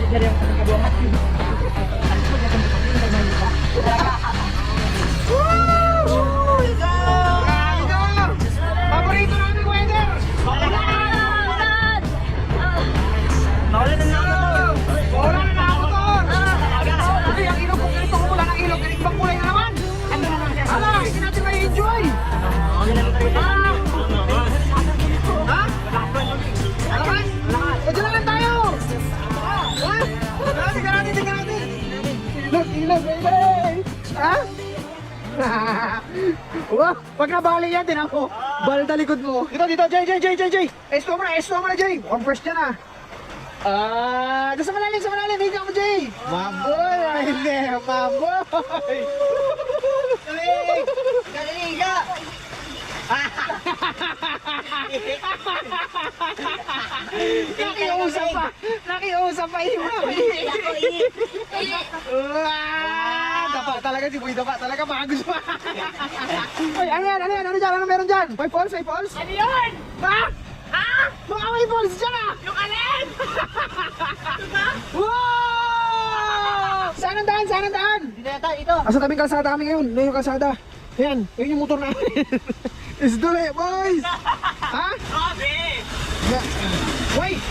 Paborito namin weather! Wala na motor! Ay, ang ilog kung ganito kung wala ng ilog, ganitong kulay na naman! Hala, hindi natin may enjoy! Ha? Alaman? O, dyan lang tayo! Ha? Tingnan natin! Ilog, baby! Ha? Wah, pagkabali yan, tinan ko. Bal na likod mo. Dito, Jay. Esto mo na, Jay. Mukhang first yan, ah. Doon sa malalim. Higa mo, Jay. Maboy, hindi, maboy. Galing, higa. Nakiusap pa, Dapa talaga si Boy, dapa talaga bagus pa. Ay, ano yan? Ano meron dyan? May falls? Ano yun? Ha? Ha? Baka may falls dyan, ah! Yung alin? Diba? Wow! Saan ang daan? Dito yata, dito. Asa tabing kalsada kami ngayon? Ngayon yung kalsada. Ayan, yun yung motor namin. Let's do it, boys! Ha? Grabe! Wait!